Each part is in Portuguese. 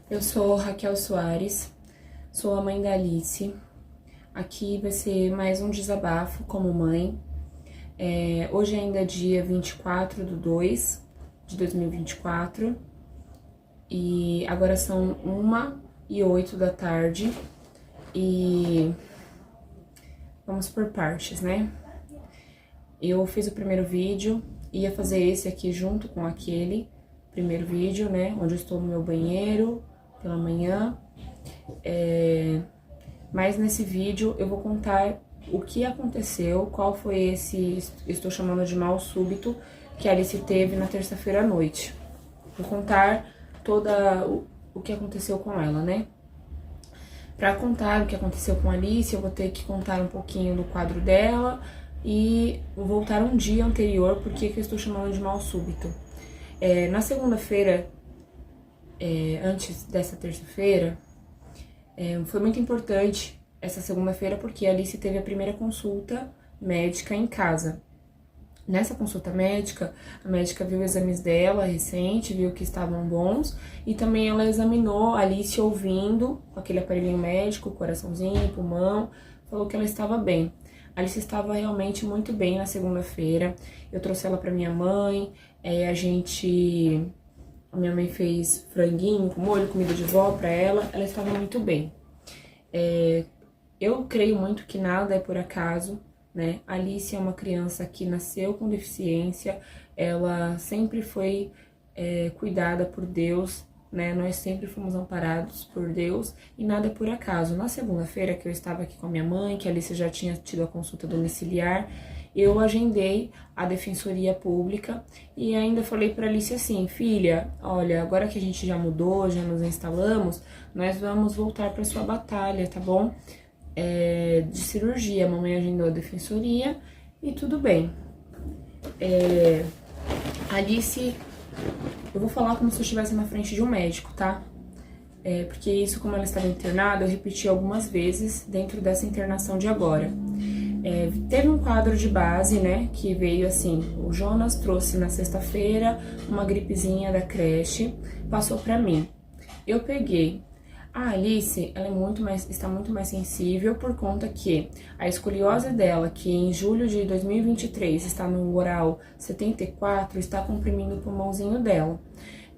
Eu sou Raquel Soares, sou a mãe da Alice. Aqui vai ser mais um desabafo como mãe. Hoje ainda é dia 24/2 de 2024 e agora são 1h08 da tarde e vamos por partes, né? Eu fiz o primeiro vídeo, ia fazer esse aqui junto com aquele primeiro vídeo, né? Onde eu estou no meu banheiro pela manhã. Mas nesse vídeo eu vou contar o que aconteceu, qual foi esse, estou chamando de mal súbito, que a Alice teve na terça-feira à noite. Vou contar toda o que aconteceu com ela, né? Para contar o que aconteceu com a Alice, eu vou ter que contar um pouquinho do quadro dela e vou voltar um dia anterior, porque que eu estou chamando de mal súbito. Na segunda-feira, antes dessa terça-feira, foi muito importante essa segunda-feira porque a Alice teve a primeira consulta médica em casa. Nessa consulta médica, a médica viu os exames dela recente, viu que estavam bons e também ela examinou a Alice ouvindo com aquele aparelhinho médico, coraçãozinho, pulmão, falou que ela estava bem. A Alice estava realmente muito bem na segunda-feira. Eu trouxe ela para minha mãe, a minha mãe fez franguinho com molho, comida de vó pra ela estava muito bem. Eu creio muito que nada é por acaso, né? A Alice é uma criança que nasceu com deficiência, ela sempre foi cuidada por Deus, né? Nós sempre fomos amparados por Deus e nada é por acaso. Na segunda-feira que eu estava aqui com a minha mãe, que a Alice já tinha tido a consulta domiciliar, eu agendei a Defensoria Pública e ainda falei para Alice assim: filha, olha, agora que a gente já mudou, já nos instalamos, nós vamos voltar para sua batalha, tá bom? De cirurgia, a mamãe agendou a Defensoria e tudo bem. Alice, eu vou falar como se eu estivesse na frente de um médico, tá? Porque isso, como ela estava internada, eu repeti algumas vezes dentro dessa internação de agora. Teve um quadro de base, né, que veio assim: o Jonas trouxe na sexta-feira uma gripezinha da creche, passou pra mim. Eu peguei. A Alice, ela está muito mais sensível por conta que a escoliose dela, que em julho de 2023 está no grau 74, está comprimindo o pulmãozinho dela.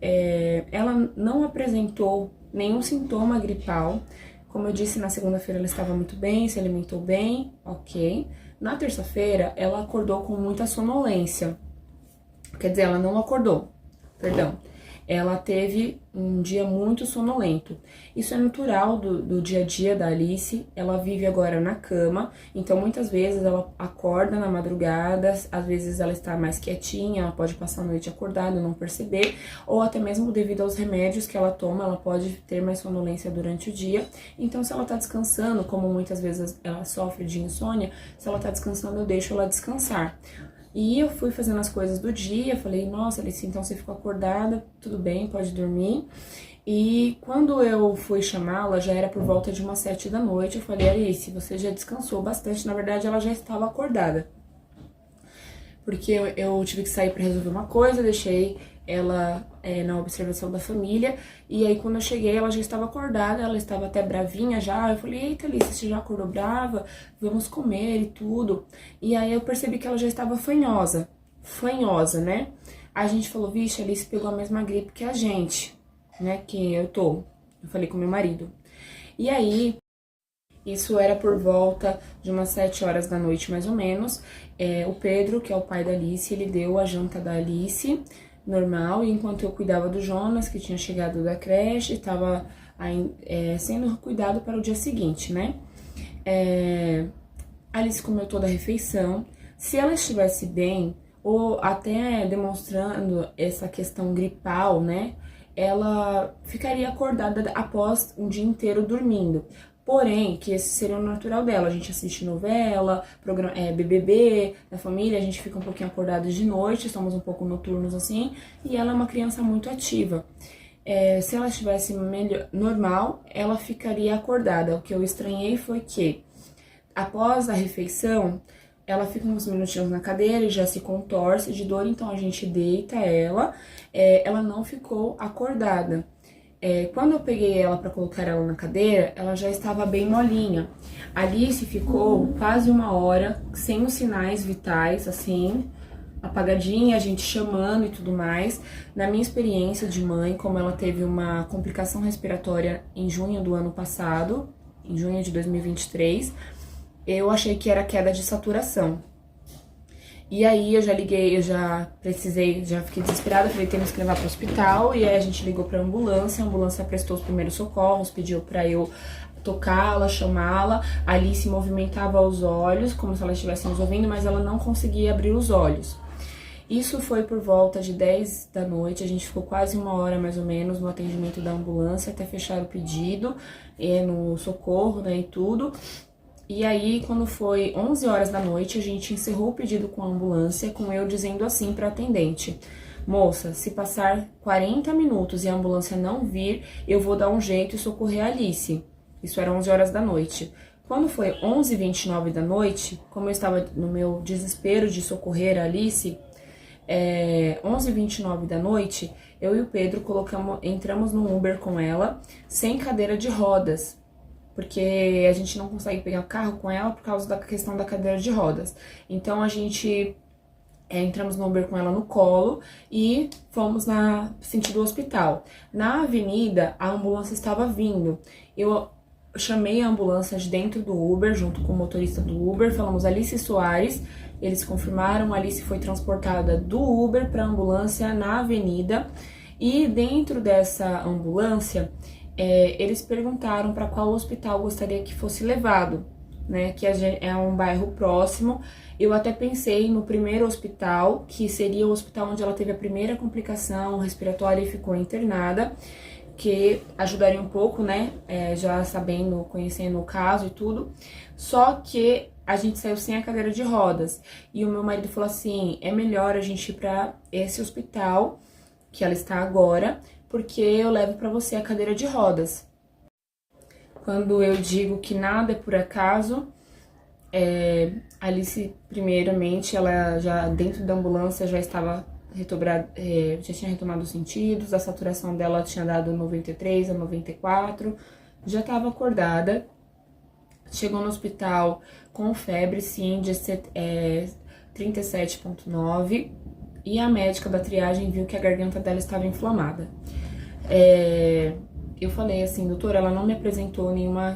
Ela não apresentou nenhum sintoma gripal. Como eu disse, na segunda-feira ela estava muito bem, se alimentou bem, ok. Na terça-feira, ela acordou com muita sonolência. Quer dizer, ela não acordou, perdão. Ela teve um dia muito sonolento. Isso é natural do dia a dia da Alice. Ela vive agora na cama, então muitas vezes ela acorda na madrugada, às vezes ela está mais quietinha, ela pode passar a noite acordada, não perceber, ou até mesmo devido aos remédios que ela toma, ela pode ter mais sonolência durante o dia. Então, se ela tá descansando, como muitas vezes ela sofre de insônia, se ela tá descansando, eu deixo ela descansar. E eu fui fazendo as coisas do dia, falei: nossa, Alice, então você ficou acordada, tudo bem, pode dormir. E quando eu fui chamá-la, já era por volta de umas 7 da noite, eu falei: Alice, você já descansou bastante. Na verdade, ela já estava acordada, porque eu tive que sair para resolver uma coisa, deixei ela na observação da família, e aí quando eu cheguei ela já estava acordada, ela estava até bravinha já. Eu falei: eita, Alice, você já acordou brava? Vamos comer e tudo. E aí eu percebi que ela já estava fanhosa, né? A gente falou: vixe, a Alice pegou a mesma gripe que a gente, né, que eu falei com meu marido. E aí, isso era por volta de umas 7 horas da noite, mais ou menos. O Pedro, que é o pai da Alice, ele deu a janta da Alice, normal, e enquanto eu cuidava do Jonas, que tinha chegado da creche, estava sendo cuidado para o dia seguinte, né? A Alice comeu toda a refeição. Se ela estivesse bem, ou até demonstrando essa questão gripal, né, ela ficaria acordada após um dia inteiro dormindo. Porém, que esse seria o natural dela. A gente assiste novela, programa, BBB, da família, a gente fica um pouquinho acordado de noite, somos um pouco noturnos assim, e ela é uma criança muito ativa. Se ela estivesse normal, ela ficaria acordada. O que eu estranhei foi que, após a refeição, ela fica uns minutinhos na cadeira e já se contorce de dor, então a gente deita ela. Ela não ficou acordada. Quando eu peguei ela para colocar ela na cadeira, ela já estava bem molinha. A Alice ficou quase 1 hora sem os sinais vitais, assim, apagadinha, a gente chamando e tudo mais. Na minha experiência de mãe, como ela teve uma complicação respiratória em junho do ano passado, em junho de 2023, eu achei que era queda de saturação. E aí eu já liguei, eu já precisei, já fiquei desesperada, falei, temos que levar para o hospital. E aí a gente ligou para a ambulância prestou os primeiros socorros, pediu para eu tocá-la, chamá-la. A Alice movimentava os olhos, como se ela estivesse nos ouvindo, mas ela não conseguia abrir os olhos. Isso foi por volta de 10 da noite, a gente ficou quase 1 hora mais ou menos no atendimento da ambulância até fechar o pedido, no socorro, né, e tudo. E aí, quando foi 11 horas da noite, a gente encerrou o pedido com a ambulância, com eu dizendo assim para a atendente: moça, se passar 40 minutos e a ambulância não vir, eu vou dar um jeito e socorrer a Alice. Isso era 11 horas da noite. Quando foi 11h29 da noite, como eu estava no meu desespero de socorrer a Alice, 11h29 da noite, eu e o Pedro entramos no Uber com ela, sem cadeira de rodas, porque a gente não consegue pegar carro com ela por causa da questão da cadeira de rodas. Então a gente entramos no Uber com ela no colo e fomos na sentido hospital. Na avenida, a ambulância estava vindo. Eu chamei a ambulância de dentro do Uber, junto com o motorista do Uber, falamos Alice Soares, eles confirmaram, a Alice foi transportada do Uber para a ambulância na avenida, e dentro dessa ambulância, eles perguntaram para qual hospital gostaria que fosse levado, né, que é um bairro próximo. Eu até pensei no primeiro hospital, que seria o hospital onde ela teve a primeira complicação respiratória e ficou internada, que ajudaria um pouco, né, já sabendo, conhecendo o caso e tudo. Só que a gente saiu sem a cadeira de rodas, e o meu marido falou assim, é melhor a gente ir para esse hospital que ela está agora, porque eu levo para você a cadeira de rodas. Quando eu digo que nada é por acaso, Alice, primeiramente, ela já dentro da ambulância já estava já tinha retomado os sentidos, a saturação dela tinha dado 93 a 94, já estava acordada, chegou no hospital com febre, sim, de 37,9, e a médica da triagem viu que a garganta dela estava inflamada. Eu falei assim, doutora, ela não me apresentou nenhuma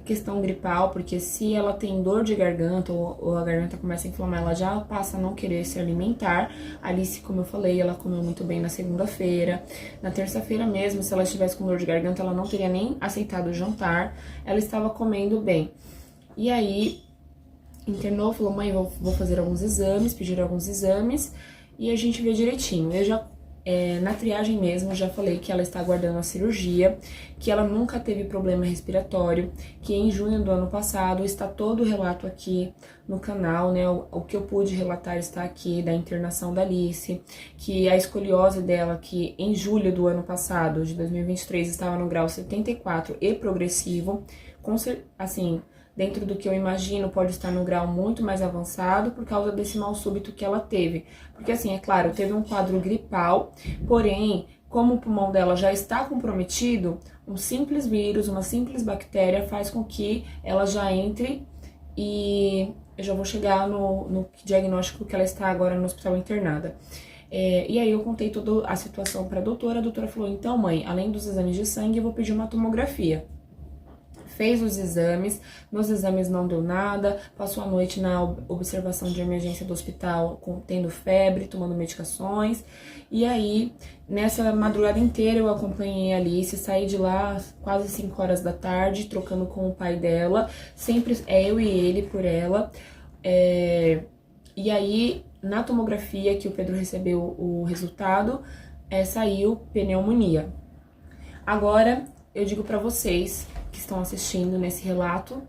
questão gripal, porque se ela tem dor de garganta ou a garganta começa a inflamar, ela já passa a não querer se alimentar. A Alice, como eu falei, ela comeu muito bem na segunda-feira. Na terça-feira mesmo, se ela estivesse com dor de garganta, ela não teria nem aceitado o jantar. Ela estava comendo bem. E aí, internou, falou, mãe, vou fazer alguns exames, pediram alguns exames, e a gente vê direitinho. Eu já na triagem mesmo, já falei que ela está aguardando a cirurgia, que ela nunca teve problema respiratório, que em junho do ano passado está todo o relato aqui no canal, né? O que eu pude relatar está aqui da internação da Alice, que a escoliose dela, que em julho do ano passado, de 2023, estava no grau 74 e progressivo, assim, dentro do que eu imagino, pode estar no grau muito mais avançado por causa desse mal súbito que ela teve. Porque assim, é claro, teve um quadro gripal, porém, como o pulmão dela já está comprometido, um simples vírus, uma simples bactéria faz com que ela já entre, e eu já vou chegar no diagnóstico que ela está agora no hospital internada. E aí eu contei toda a situação para a doutora falou, então mãe, além dos exames de sangue, eu vou pedir uma tomografia. Fez os exames, nos exames não deu nada, passou a noite na observação de emergência do hospital, tendo febre, tomando medicações. E aí, nessa madrugada inteira, eu acompanhei a Alice, saí de lá quase 5 horas da tarde, trocando com o pai dela, sempre eu e ele por ela. E aí, na tomografia que o Pedro recebeu o resultado, saiu pneumonia. Agora, eu digo pra vocês que estão assistindo nesse relato,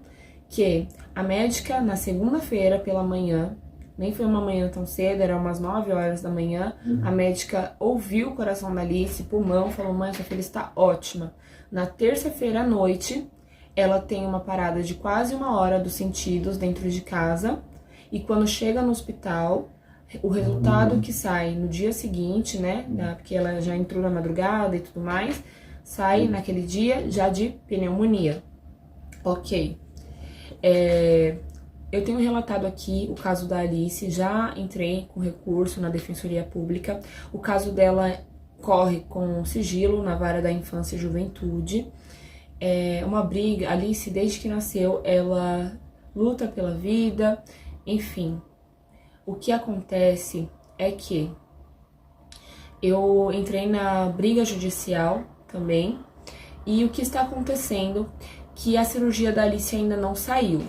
que a médica, na segunda-feira pela manhã, nem foi uma manhã tão cedo, era umas 9 horas da manhã, a médica ouviu o coração da Alice, pulmão, falou, mãe, sua filha está ótima. Na terça-feira à noite, ela tem uma parada de quase 1 hora dos sentidos dentro de casa, e quando chega no hospital, o resultado que sai no dia seguinte, né, porque ela já entrou na madrugada e tudo mais, sai naquele dia já de pneumonia. Ok. Eu tenho relatado aqui o caso da Alice, já entrei com recurso na Defensoria Pública. O caso dela corre com sigilo na Vara da Infância e Juventude. É uma briga, Alice, desde que nasceu, ela luta pela vida, enfim. O que acontece é que eu entrei na briga judicial também, e o que está acontecendo que a cirurgia da Alice ainda não saiu.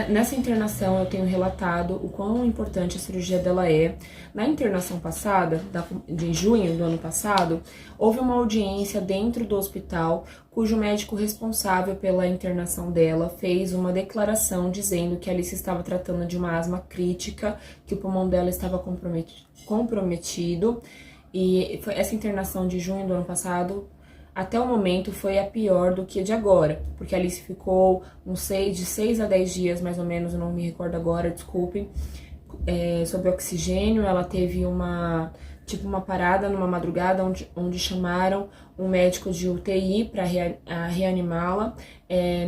Nessa internação eu tenho relatado o quão importante a cirurgia dela é. Na internação passada, de junho do ano passado, houve uma audiência dentro do hospital, cujo médico responsável pela internação dela fez uma declaração dizendo que a Alice estava tratando de uma asma crítica, que o pulmão dela estava comprometido, e essa internação de junho do ano passado, até o momento, foi a pior do que a de agora, porque a Alice ficou de 6 a 10 dias, mais ou menos, eu não me recordo agora, desculpe, sob oxigênio. Ela teve uma parada numa madrugada, onde chamaram um médico de UTI para reanimá-la.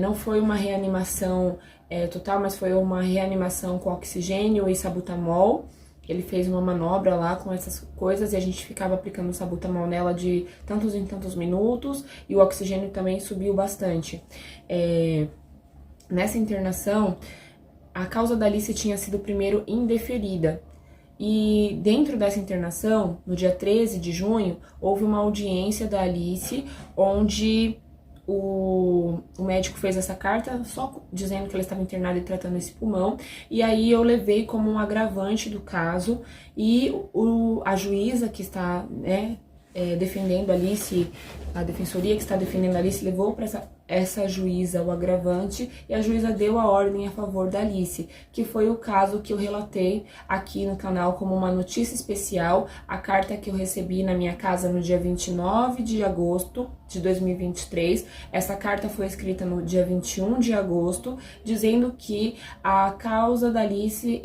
Não foi uma reanimação total, mas foi uma reanimação com oxigênio e sabutamol. Ele fez uma manobra lá com essas coisas e a gente ficava aplicando sabutamol nela de tantos em tantos minutos, e o oxigênio também subiu bastante. Nessa internação, a causa da Alice tinha sido primeiro indeferida. E dentro dessa internação, no dia 13 de junho, houve uma audiência da Alice, onde o médico fez essa carta só dizendo que ela estava internada e tratando esse pulmão, e aí eu levei como um agravante do caso, e a juíza que está defendendo a Alice, a defensoria que está defendendo a Alice, levou para essa juíza o agravante, e a juíza deu a ordem a favor da Alice, que foi o caso que eu relatei aqui no canal como uma notícia especial, a carta que eu recebi na minha casa no dia 29 de agosto de 2023. Essa carta foi escrita no dia 21 de agosto, dizendo que a causa da Alice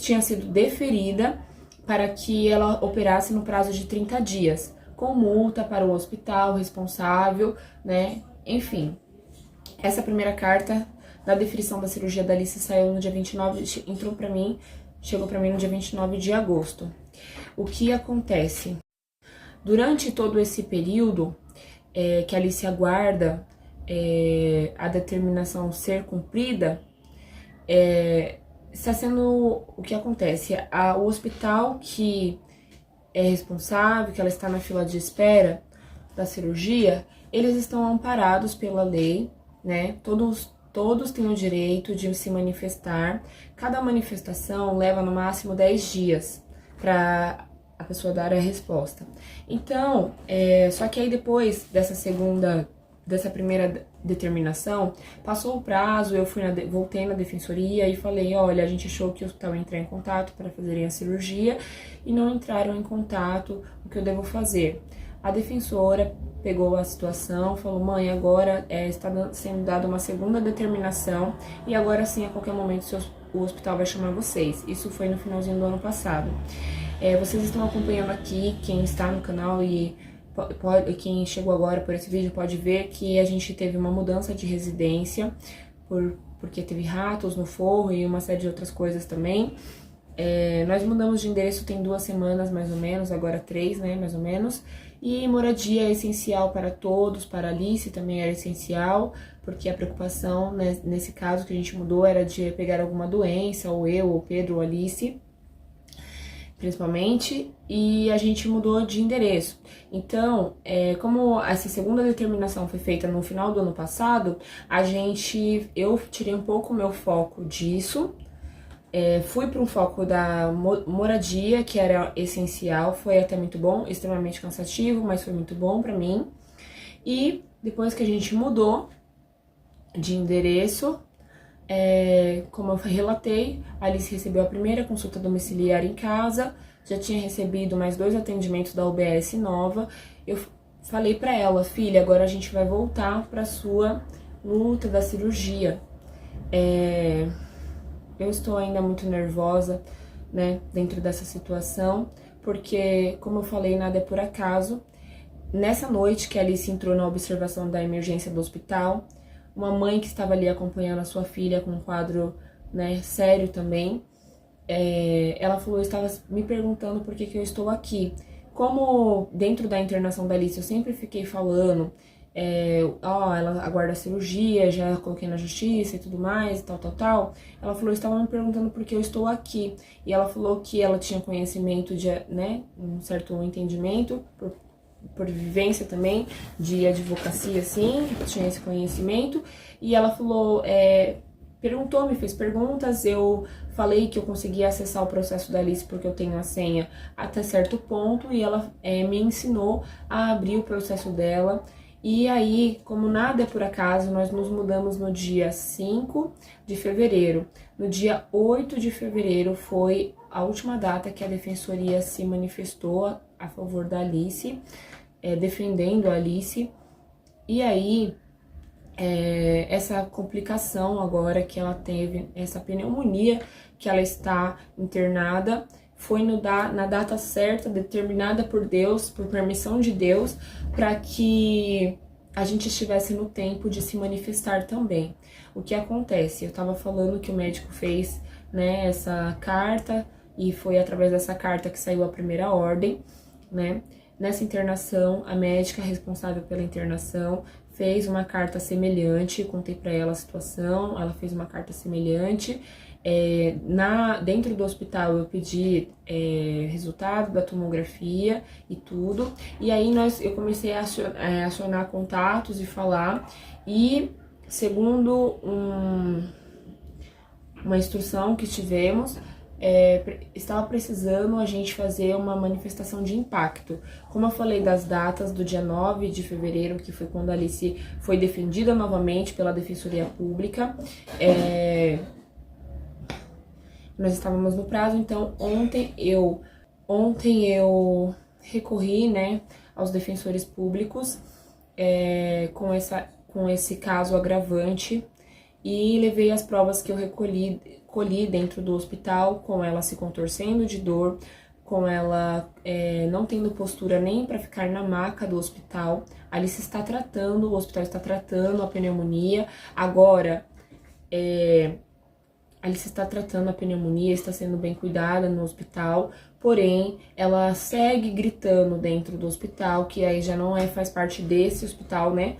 tinha sido deferida para que ela operasse no prazo de 30 dias, com multa para o hospital responsável, né? Enfim, essa primeira carta da definição da cirurgia da Alice saiu no dia 29, chegou para mim no dia 29 de agosto. O que acontece? Durante todo esse período que a Alice aguarda a determinação ser cumprida, está sendo o que acontece. O hospital que é responsável, que ela está na fila de espera da cirurgia, eles estão amparados pela lei, né? Todos têm o direito de se manifestar. Cada manifestação leva no máximo 10 dias para a pessoa dar a resposta. Então, só que aí depois dessa primeira determinação, passou o prazo, eu voltei na defensoria e falei, olha, a gente achou que o hospital ia entrar em contato para fazerem a cirurgia e não entraram em contato, o que eu devo fazer? A defensora pegou a situação, falou, mãe, agora está sendo dada uma segunda determinação e agora sim, a qualquer momento, o hospital vai chamar vocês. Isso foi no finalzinho do ano passado. Vocês estão acompanhando aqui, quem está no canal e quem chegou agora por esse vídeo pode ver que a gente teve uma mudança de residência, porque teve ratos no forro e uma série de outras coisas também. Nós mudamos de endereço tem 2 semanas mais ou menos, agora 3, né, mais ou menos. E moradia é essencial para todos, para a Alice também era essencial, porque a preocupação, né, nesse caso que a gente mudou, era de pegar alguma doença, ou eu, ou Pedro, ou Alice, principalmente, e a gente mudou de endereço. Então, como essa segunda determinação foi feita no final do ano passado, eu tirei um pouco o meu foco disso, fui para um foco da moradia, que era essencial, foi até muito bom, extremamente cansativo, mas foi muito bom para mim. E depois que a gente mudou de endereço, como eu relatei, a Alice recebeu a primeira consulta domiciliar em casa, já tinha recebido mais 2 atendimentos da UBS nova. Eu falei pra ela, filha, agora a gente vai voltar pra sua luta da cirurgia. Eu estou ainda muito nervosa, né, dentro dessa situação, porque, como eu falei, nada é por acaso. Nessa noite que a Alice entrou na observação da emergência do hospital, uma mãe que estava ali acompanhando a sua filha com um quadro, né, sério também, ela falou, eu estava me perguntando por que eu estou aqui. Como dentro da internação da Alice eu sempre fiquei falando, ela aguarda a cirurgia, já coloquei na justiça e tudo mais, tal. Ela falou, eu estava me perguntando por que eu estou aqui. E ela falou que ela tinha conhecimento de, né, um certo entendimento, por vivência também, de advocacia, assim, que tinha esse conhecimento. E ela falou, perguntou, me fez perguntas, eu falei que eu conseguia acessar o processo da Alice porque eu tenho a senha até certo ponto, e ela me ensinou a abrir o processo dela. E aí, como nada é por acaso, nós nos mudamos no dia 5 de fevereiro. No dia 8 de fevereiro foi a última data que a defensoria se manifestou a favor da Alice, defendendo a Alice. E aí, essa complicação agora que ela teve, essa pneumonia que ela está internada, foi na data certa, determinada por Deus, por permissão de Deus, para que a gente estivesse no tempo de se manifestar também. O que acontece? Eu estava falando que o médico fez, né, essa carta, e foi através dessa carta que saiu a primeira ordem, né? Nessa internação, a médica responsável pela internação fez uma carta semelhante, contei para ela a situação, ela fez uma carta semelhante. Dentro do hospital eu pedi resultado da tomografia e tudo, e aí eu comecei a acionar contatos e falar, e segundo uma instrução que tivemos, estava precisando a gente fazer uma manifestação de impacto. Como eu falei das datas do dia 9 de fevereiro, que foi quando a Alice foi defendida novamente pela Defensoria Pública, nós estávamos no prazo, então ontem eu recorri, né, aos defensores públicos com esse caso agravante, e levei as provas que eu colhi dentro do hospital, com ela se contorcendo de dor, com ela não tendo postura nem para ficar na maca do hospital. Ali se está tratando, o hospital está tratando a pneumonia. Agora, Alice está tratando a pneumonia, está sendo bem cuidada no hospital, porém, ela segue gritando dentro do hospital, que aí já não faz parte desse hospital, né,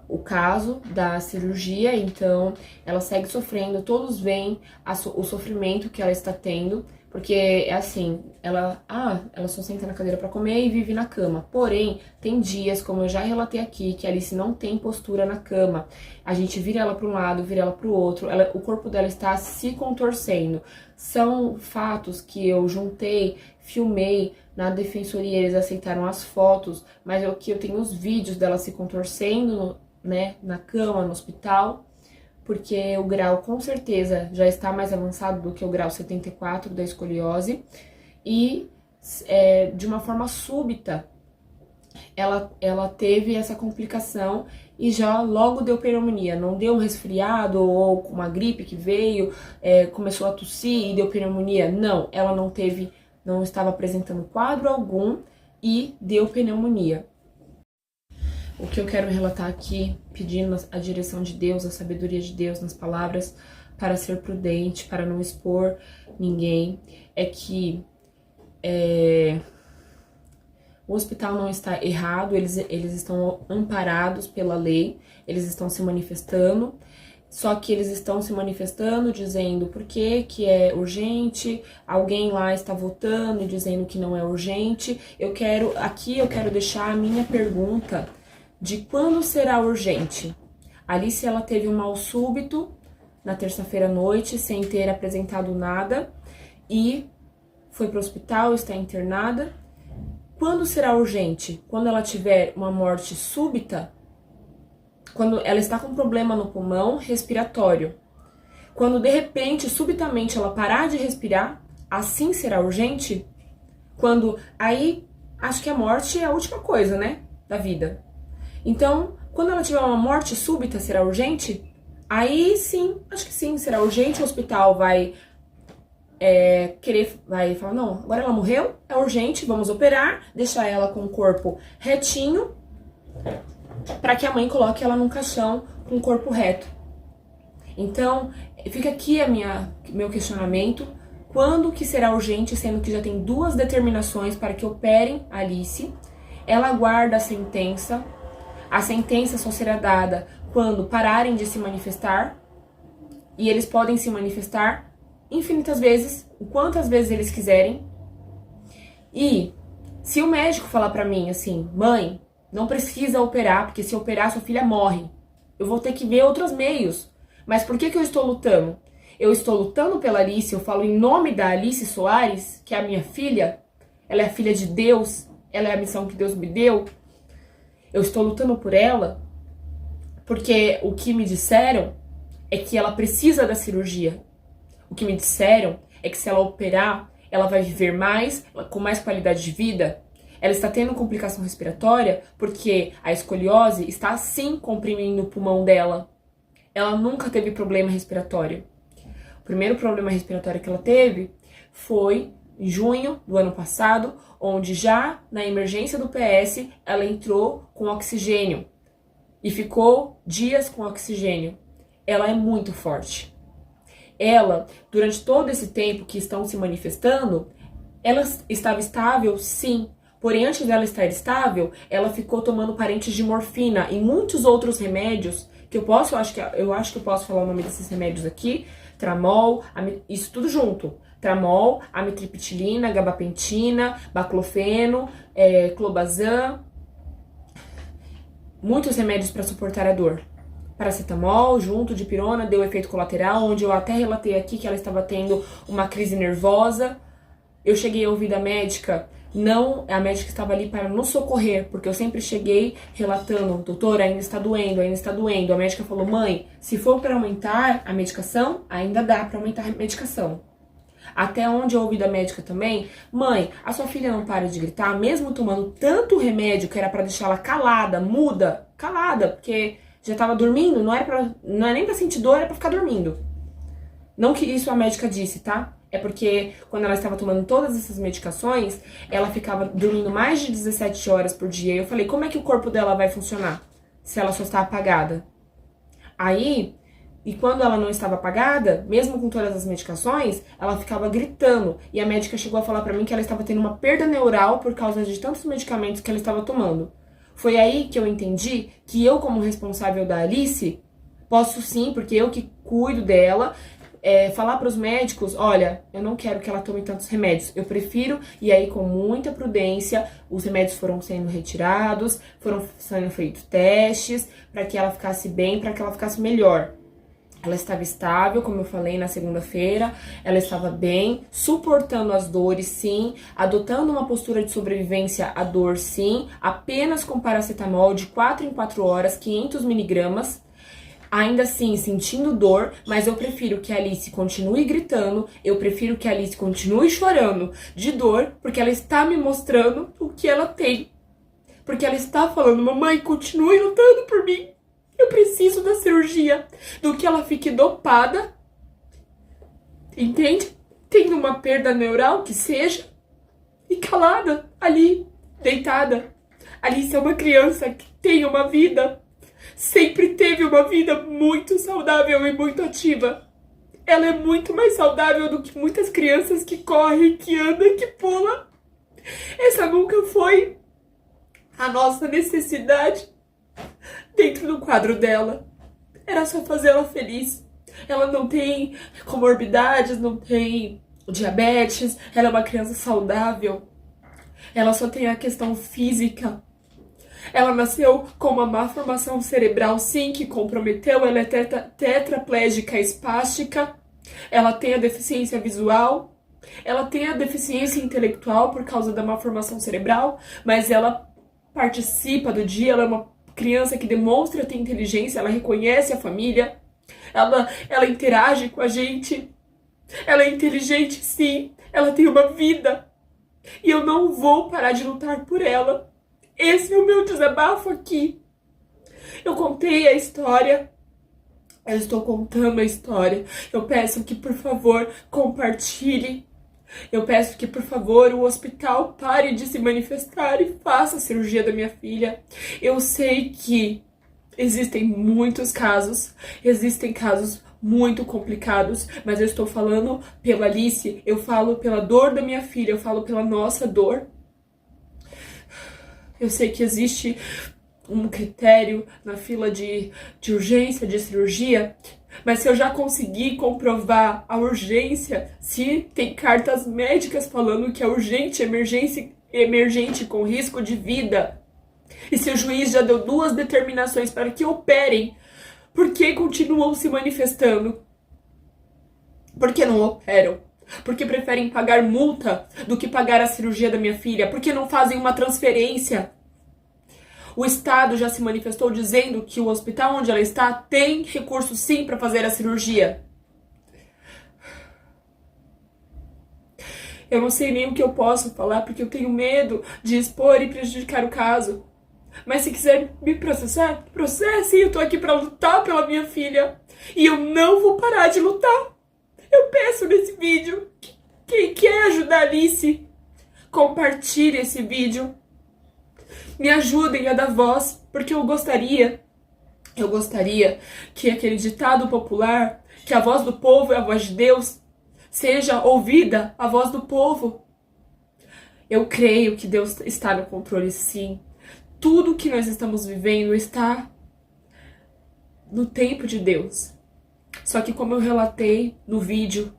o caso da cirurgia, então ela segue sofrendo, todos veem o sofrimento que ela está tendo, porque é assim, ela só senta na cadeira para comer e vive na cama. Porém, tem dias, como eu já relatei aqui, que a Alice não tem postura na cama. A gente vira ela para um lado, vira ela para o outro, o corpo dela está se contorcendo. São fatos que eu juntei, filmei na defensoria, eles aceitaram as fotos, mas eu tenho os vídeos dela se contorcendo, né, na cama, no hospital, porque o grau com certeza já está mais avançado do que o grau 74 da escoliose, e de uma forma súbita ela teve essa complicação e já logo deu pneumonia, não deu um resfriado ou com uma gripe que veio, começou a tossir e deu pneumonia, não, ela não estava apresentando quadro algum e deu pneumonia. O que eu quero relatar aqui, pedindo a direção de Deus, a sabedoria de Deus nas palavras, para ser prudente, para não expor ninguém, é que o hospital não está errado, eles estão amparados pela lei, eles estão se manifestando, só que eles estão se manifestando dizendo por que é urgente, alguém lá está votando e dizendo que não é urgente. Eu quero deixar a minha pergunta de quando será urgente. Alice, ela teve um mal súbito na terça-feira à noite, sem ter apresentado nada, e foi para o hospital, está internada. Quando será urgente? Quando ela tiver uma morte súbita, quando ela está com problema no pulmão respiratório, quando de repente, subitamente, ela parar de respirar, assim será urgente? Aí, acho que a morte é a última coisa, né, da vida. Então, quando ela tiver uma morte súbita, será urgente? Aí sim, acho que sim, será urgente, o hospital vai vai falar, não, agora ela morreu, é urgente, vamos operar, deixar ela com o corpo retinho, para que a mãe coloque ela num caixão com o corpo reto. Então, fica aqui meu questionamento, quando que será urgente, sendo que já tem 2 determinações para que operem a Alice? Ela aguarda a sentença só será dada quando pararem de se manifestar, e eles podem se manifestar infinitas vezes, quantas vezes eles quiserem. E se o médico falar pra mim assim, mãe, não precisa operar, porque se operar sua filha morre, eu vou ter que ver outros meios. Mas por que eu estou lutando? Eu estou lutando pela Alice, eu falo em nome da Alice Soares, que é a minha filha, ela é a filha de Deus, ela é a missão que Deus me deu. Eu estou lutando por ela, porque o que me disseram é que ela precisa da cirurgia. O que me disseram é que se ela operar, ela vai viver mais, com mais qualidade de vida. Ela está tendo complicação respiratória porque a escoliose está sim comprimindo o pulmão dela. Ela nunca teve problema respiratório. O primeiro problema respiratório que ela teve foi em junho do ano passado, onde já na emergência do PS ela entrou com oxigênio e ficou dias com oxigênio. Ela é muito forte. Ela, durante todo esse tempo que estão se manifestando, ela estava estável, sim. Porém, antes dela estar estável, ela ficou tomando parentes de morfina e muitos outros remédios que eu acho que eu posso falar o nome desses remédios aqui, Tramol, isso tudo junto. Tramol, amitriptilina, gabapentina, baclofeno, clobazam, muitos remédios para suportar a dor. Paracetamol, junto de pirona, deu efeito colateral, onde eu até relatei aqui que ela estava tendo uma crise nervosa. Eu cheguei a ouvir da médica, a médica estava ali para nos socorrer, porque eu sempre cheguei relatando, doutora, ainda está doendo, ainda está doendo. A médica falou, mãe, se for para aumentar a medicação, ainda dá para aumentar a medicação. Até onde eu ouvi da médica também, mãe, a sua filha não para de gritar, mesmo tomando tanto remédio que era para deixar ela calada, muda, calada, porque já tava dormindo, não é nem pra sentir dor, é pra ficar dormindo. Não que isso a médica disse, tá? É porque quando ela estava tomando todas essas medicações, ela ficava dormindo mais de 17 horas por dia. E eu falei, como é que o corpo dela vai funcionar se ela só está apagada? Aí, e quando ela não estava apagada, mesmo com todas as medicações, ela ficava gritando. E a médica chegou a falar pra mim que ela estava tendo uma perda neural por causa de tantos medicamentos que ela estava tomando. Foi aí que eu entendi que eu, como responsável da Alice, posso sim, porque eu que cuido dela, falar para os médicos, olha, eu não quero que ela tome tantos remédios, eu prefiro, e aí com muita prudência, os remédios foram sendo retirados, foram sendo feitos testes, para que ela ficasse bem, para que ela ficasse melhor. Ela estava estável, como eu falei na segunda-feira, ela estava bem, suportando as dores, sim, adotando uma postura de sobrevivência à dor, sim, apenas com paracetamol de 4 em 4 horas, 500 miligramas, ainda assim sentindo dor, mas eu prefiro que a Alice continue gritando, eu prefiro que a Alice continue chorando de dor, porque ela está me mostrando o que ela tem. Porque ela está falando, mamãe, continue lutando por mim. Eu preciso da cirurgia, do que ela fique dopada, entende? Tendo uma perda neural, que seja, e calada, ali, deitada. Alice é uma criança que tem uma vida, sempre teve uma vida muito saudável e muito ativa. Ela é muito mais saudável do que muitas crianças que correm, que andam, que pulam. Essa nunca foi a nossa necessidade. Dentro do quadro dela, era só fazer ela feliz. Ela não tem comorbidades, não tem diabetes, ela é uma criança saudável. Ela só tem a questão física. Ela nasceu com uma má formação cerebral, sim, que comprometeu. Ela é tetraplégica espástica. Ela tem a deficiência visual. Ela tem a deficiência intelectual por causa da má formação cerebral, mas ela participa do dia, ela é uma criança que demonstra ter inteligência, ela reconhece a família, ela interage com a gente, ela é inteligente, sim, ela tem uma vida, e eu não vou parar de lutar por ela. Esse é o meu desabafo aqui. Eu contei a história Eu estou contando a história. Eu peço que, por favor, compartilhe. Eu peço que, por favor, o hospital pare de se manifestar e faça a cirurgia da minha filha. Eu sei que existem muitos casos, existem casos muito complicados, mas eu estou falando pela Alice, eu falo pela dor da minha filha, eu falo pela nossa dor. Eu sei que existe um critério na fila de urgência, de cirurgia, mas se eu já consegui comprovar a urgência, se tem cartas médicas falando que é urgente, emergente com risco de vida, e se o juiz já deu 2 determinações para que operem, por que continuam se manifestando? Por que não operam? Por que preferem pagar multa do que pagar a cirurgia da minha filha? Por que não fazem uma transferência? O Estado já se manifestou dizendo que o hospital onde ela está tem recurso sim para fazer a cirurgia. Eu não sei nem o que eu posso falar porque eu tenho medo de expor e prejudicar o caso. Mas se quiser me processar, processe. Eu tô aqui para lutar pela minha filha. E eu não vou parar de lutar. Eu peço nesse vídeo, quem quer ajudar a Alice, compartilhe esse vídeo. Me ajudem a dar voz, porque eu gostaria que aquele ditado popular, que a voz do povo é a voz de Deus, seja ouvida a voz do povo. Eu creio que Deus está no controle, sim. Tudo que nós estamos vivendo está no tempo de Deus. Só que como eu relatei no vídeo,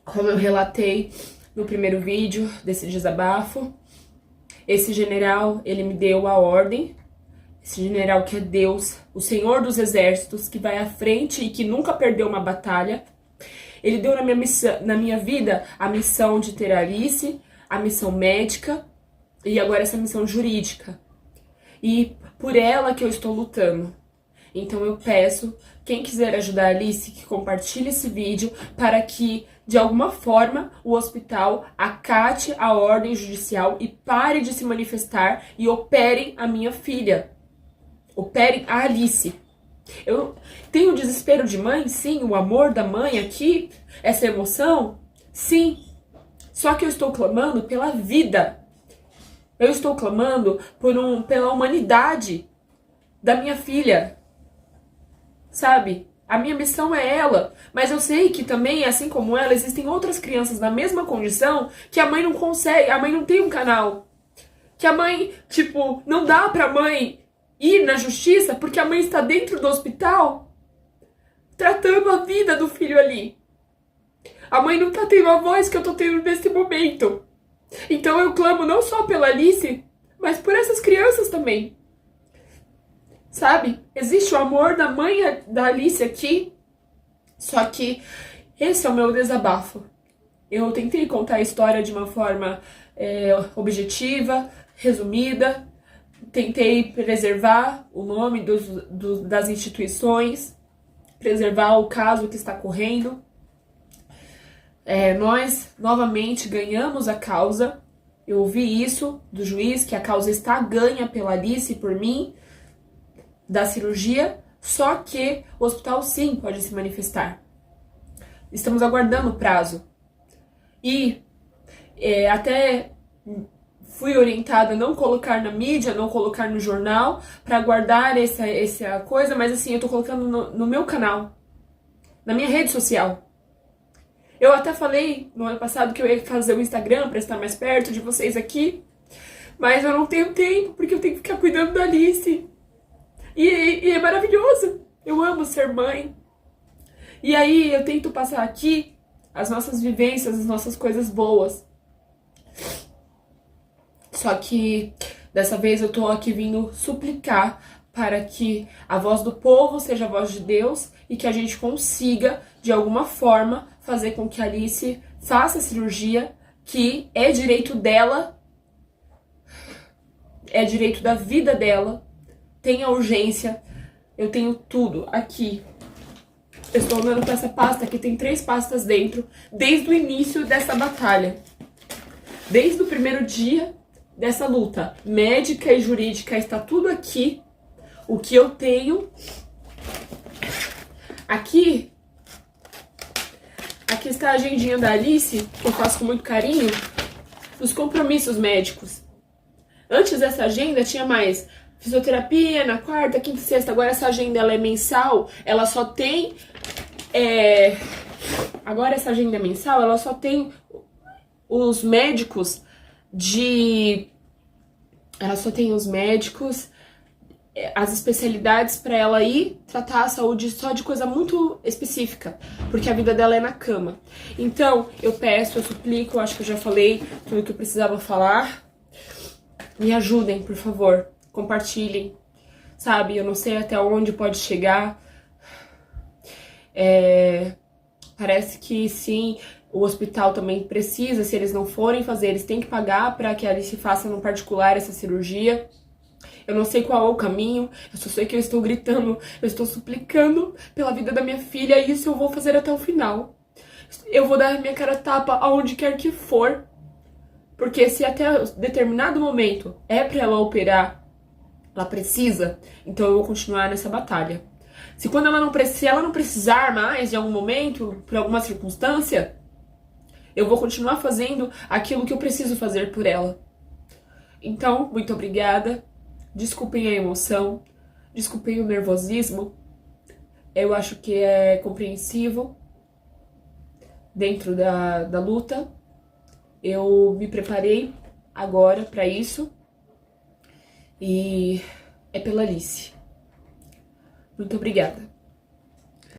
como eu relatei no primeiro vídeo desse desabafo, esse general, ele me deu a ordem, esse general que é Deus, o Senhor dos Exércitos, que vai à frente e que nunca perdeu uma batalha. Ele deu na minha vida a missão de ter a Alice, a missão médica e agora essa missão jurídica. E por ela que eu estou lutando. Então eu peço, quem quiser ajudar a Alice, que compartilhe esse vídeo para que, de alguma forma, o hospital acate a ordem judicial e pare de se manifestar e operem a minha filha. Operem a Alice. Eu tenho o desespero de mãe, sim, o amor da mãe aqui, essa emoção, sim. Só que eu estou clamando pela vida. Eu estou clamando pela humanidade da minha filha. Sabe? A minha missão é ela, mas eu sei que também, assim como ela, existem outras crianças na mesma condição que a mãe não consegue, a mãe não tem um canal. Que a mãe, não dá pra mãe ir na justiça porque a mãe está dentro do hospital tratando a vida do filho ali. A mãe não tá tendo a voz que eu tô tendo nesse momento. Então eu clamo não só pela Alice, mas por essas crianças também. Sabe? Existe o amor da mãe da Alice aqui. Só que esse é o meu desabafo. Eu tentei contar a história de uma forma objetiva, resumida. Tentei preservar o nome das instituições, preservar o caso que está correndo. Nós, novamente, ganhamos a causa. Eu ouvi isso do juiz, que a causa está ganha pela Alice e por mim, da cirurgia, só que o hospital sim pode se manifestar. Estamos aguardando o prazo. E até fui orientada a não colocar na mídia, não colocar no jornal, para guardar essa coisa, mas assim, eu tô colocando no meu canal, na minha rede social. Eu até falei no ano passado que eu ia fazer o Instagram para estar mais perto de vocês aqui, mas eu não tenho tempo, porque eu tenho que ficar cuidando da Alice. E é maravilhoso. Eu amo ser mãe. E aí eu tento passar aqui as nossas vivências, as nossas coisas boas. Só que dessa vez eu tô aqui vindo suplicar para que a voz do povo seja a voz de Deus e que a gente consiga, de alguma forma, fazer com que a Alice faça a cirurgia, que é direito dela, é direito da vida dela, tem a urgência, eu tenho tudo aqui. Eu estou andando com essa pasta que tem 3 pastas dentro, desde o início dessa batalha. Desde o primeiro dia dessa luta médica e jurídica, está tudo aqui. O que eu tenho Aqui está a agendinha da Alice, que eu faço com muito carinho, dos compromissos médicos. Antes dessa agenda tinha mais fisioterapia na quarta, quinta e sexta. Agora essa agenda ela é mensal, ela só tem... Agora essa agenda é mensal, ela só tem os médicos de... Ela só tem os médicos, as especialidades para ela ir tratar a saúde só de coisa muito específica, porque a vida dela é na cama. Então, eu peço, eu suplico, eu acho que eu já falei tudo que eu precisava falar. Me ajudem, por favor, compartilhem, sabe? Eu não sei até onde pode chegar. Parece que sim, o hospital também precisa, se eles não forem fazer, eles têm que pagar para que a Alice faça no particular essa cirurgia. Eu não sei qual é o caminho, eu só sei que eu estou gritando, eu estou suplicando pela vida da minha filha e isso eu vou fazer até o final. Eu vou dar minha cara a tapa aonde quer que for, porque se até determinado momento é pra ela operar, ela precisa, então eu vou continuar nessa batalha. Se ela não precisar mais de algum momento, por alguma circunstância, eu vou continuar fazendo aquilo que eu preciso fazer por ela. Então, muito obrigada. Desculpem a emoção, desculpem o nervosismo. Eu acho que é compreensível dentro da luta. Eu me preparei agora para isso e é pela Alice. Muito obrigada.